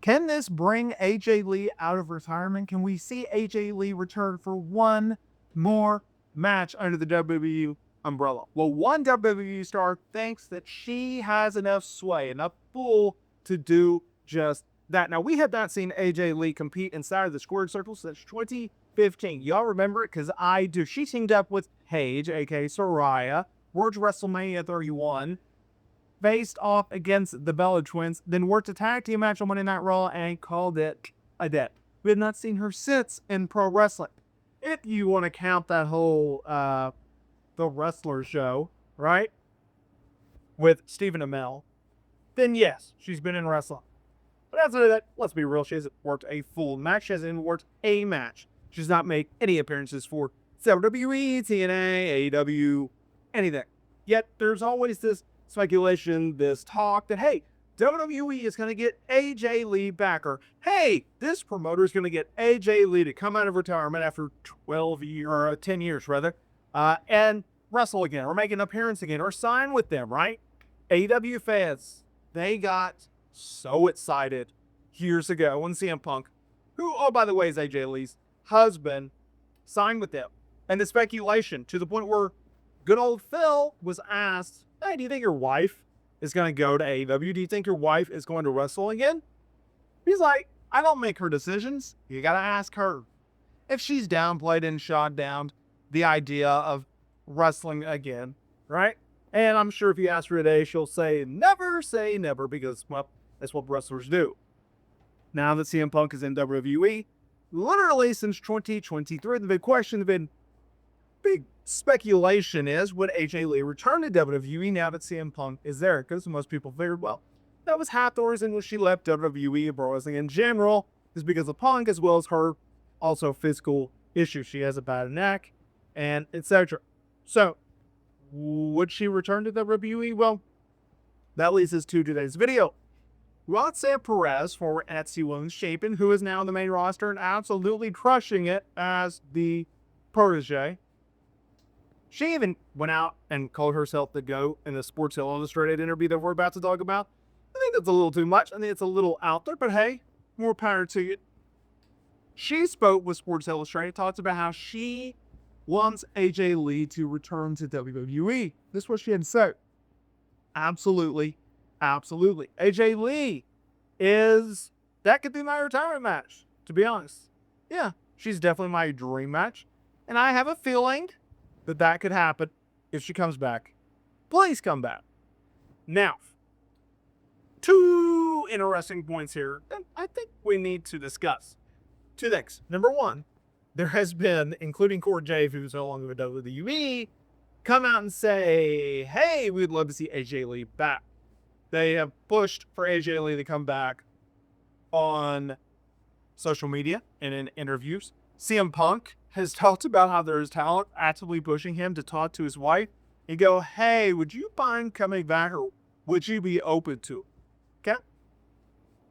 Can this bring AJ Lee out of retirement? Can we see AJ Lee return for one more match under the WWE umbrella? Well, one WWE star thinks that she has enough sway, enough pull to do just that. Now, we have not seen AJ Lee compete inside of the squared circle since 2015. Y'all remember it? Because I do. She teamed up with Paige, aka Soraya, worked WrestleMania 31, faced off against the Bella Twins, then worked a tag team match on Monday Night Raw and called it a day. We have not seen her since in pro wrestling. If you want to count that whole The Wrestler show, right, with Stephen Amell, then yes, she's been in wrestling. But outside of that, let's be real, she hasn't worked a full match. She hasn't worked a match. She's not made any appearances for WWE, TNA, AEW, anything. Yet there's always this speculation, this talk that, hey, WWE is going to get AJ Lee back, or hey, this promoter is going to get AJ Lee to come out of retirement after 10 years rather, and wrestle again, or make an appearance again, or sign with them, right? AEW fans, they got so excited years ago when CM Punk, who, oh, by the way, is AJ Lee's husband, signed with them. And the speculation, to the point where good old Phil was asked, hey, do you think your wife is going to go to AEW? Do you think your wife is going to wrestle again? He's like, I don't make her decisions. You got to ask her. If she's downplayed and shot down the idea of wrestling again, right? And I'm sure if you ask her today, she'll say never, because, well, that's what wrestlers do. Now that CM Punk is in WWE, literally since 2023, the big question, the big speculation is, would AJ Lee return to WWE now that CM Punk is there? Because most people figured, well, that was half the reason when she left WWE and pro wrestling in general, is because of Punk, as well as her also physical issues. She has a bad neck, and etc. So, would she return to WWE? Well, that leads us to today's video. Roxanne Perez, former NXT Women's Champion, who is now on the main roster and absolutely crushing it as the protege. She even went out and called herself the GOAT in the Sports Illustrated interview that we're about to talk about. I think that's a little too much. I think it's a little out there, but hey, more power to you. She spoke with Sports Illustrated, talks about how she wants AJ Lee to return to WWE. This is what she had to say. Absolutely. AJ Lee that could be my retirement match, to be honest. Yeah, she's definitely my dream match. And I have a feeling that could happen if she comes back. Please come back. Now, two interesting points here that I think we need to discuss. Two things. Number one, there has been, including Cora Jade, who's no longer with WWE, come out and say, hey, we'd love to see AJ Lee back. They have pushed for AJ Lee to come back on social media and in interviews. CM Punk has talked about how there is talent actively pushing him to talk to his wife and go, hey, would you mind coming back, or would you be open to it? Okay?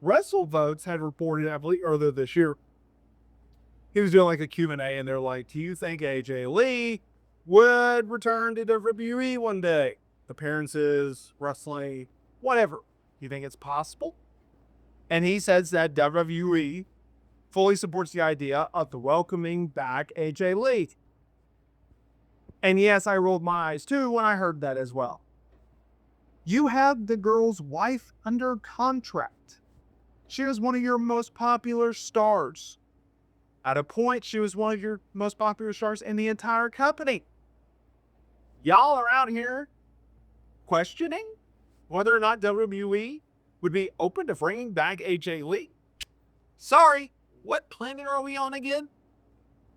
WrestleVotes had reported, I believe, earlier this year, he was doing like a Q&A, and they're like, do you think AJ Lee would return to WWE one day? Appearances, wrestling, whatever. You think it's possible? And he says that WWE fully supports the idea of the welcoming back AJ Lee. And yes, I rolled my eyes too when I heard that as well. You have the girl's wife under contract. She was one of your most popular stars. At a point, she was one of your most popular stars in the entire company. Y'all are out here questioning whether or not WWE would be open to bringing back AJ Lee. Sorry, what planet are we on again?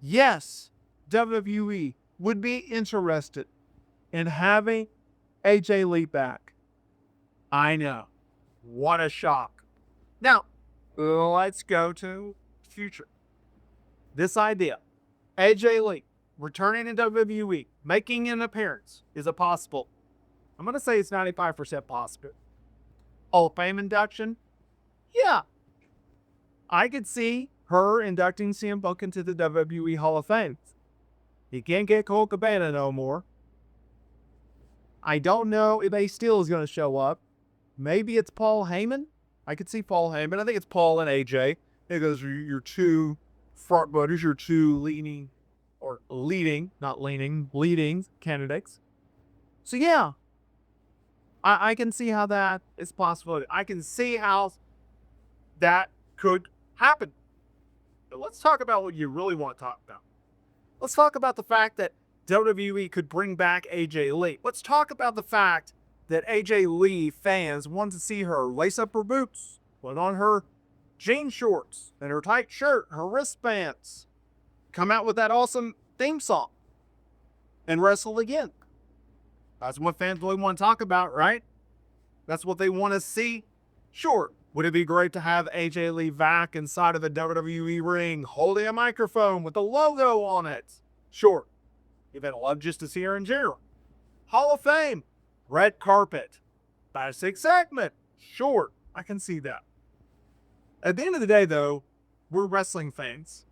Yes, WWE would be interested in having AJ Lee back. I know. What a shock. Now, let's go to the future. This idea, AJ Lee returning to WWE, making an appearance, is it possible? I'm going to say it's 95% possible. Hall of Fame induction? Yeah. I could see her inducting CM Punk into the WWE Hall of Fame. You can't get Cole Cabana no more. I don't know if Ace Steel is going to show up. Maybe it's Paul Heyman. I could see Paul Heyman. I think it's Paul and AJ. Those are your two front runners, your two leading candidates. So yeah, I can see how that is possible. I can see how that could happen. But let's talk about what you really want to talk about. Let's talk about the fact that WWE could bring back AJ Lee. Let's talk about the fact that AJ Lee fans want to see her lace up her boots, put on her jean shorts and her tight shirt, her wristbands, come out with that awesome theme song, and wrestle again. That's what fans really want to talk about, right? That's what they want to see. Sure, would it be great to have AJ Lee back inside of the WWE ring, holding a microphone with a logo on it? Sure. You'd love just to see her in general. Hall of Fame, red carpet, basic segment. Sure, I can see that. At the end of the day, though, we're wrestling fans.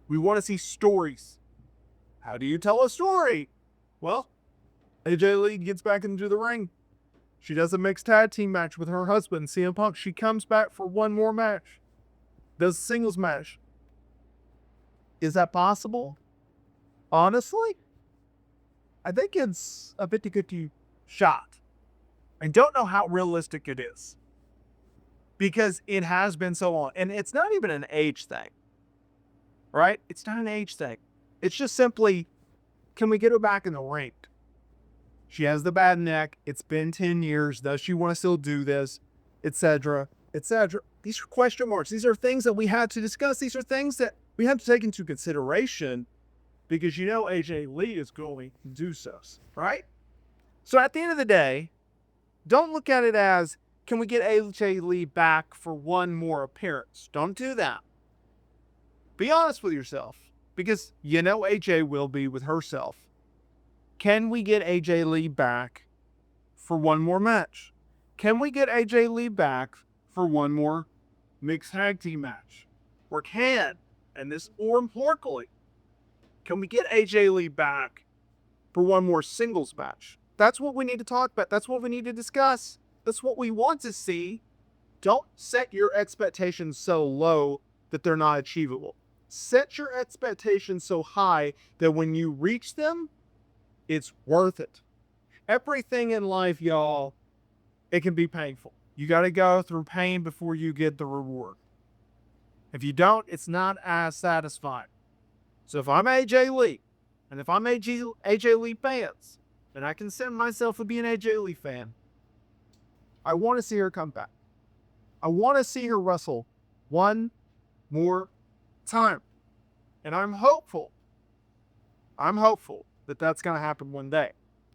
We want to see stories. How do you tell a story? Well, AJ Lee gets back into the ring. She does a mixed tag team match with her husband, CM Punk. She comes back for one more match. Does a singles match. Is that possible? Honestly, I think it's a 50-50 shot. I don't know how realistic it is, because it has been so long. And it's not even an age thing, right? It's not an age thing. It's just simply, can we get her back in the ring? She has the bad neck. It's been 10 years. Does she want to still do this? Etc. Etc. These are question marks. These are things that we had to discuss. These are things that we have to take into consideration, because you know AJ Lee is going to do so, right? So at the end of the day, don't look at it as, can we get AJ Lee back for one more appearance? Don't do that. Be honest with yourself, because you know AJ will be with herself. Can we get AJ Lee back for one more match? Can we get AJ Lee back for one more mixed tag team match? Or and this more importantly, can we get AJ Lee back for one more singles match? That's what we need to talk about. That's what we need to discuss. That's what we want to see. Don't set your expectations so low that they're not achievable. Set your expectations so high that when you reach them, it's worth it. Everything in life, y'all, it can be painful. You got to go through pain before you get the reward. If you don't, it's not as satisfying. So if I'm AJ Lee, and if I'm AJ Lee fans, and I consider myself to be an AJ Lee fan, I want to see her come back. I want to see her wrestle one more time. And I'm hopeful that that's going to happen one day.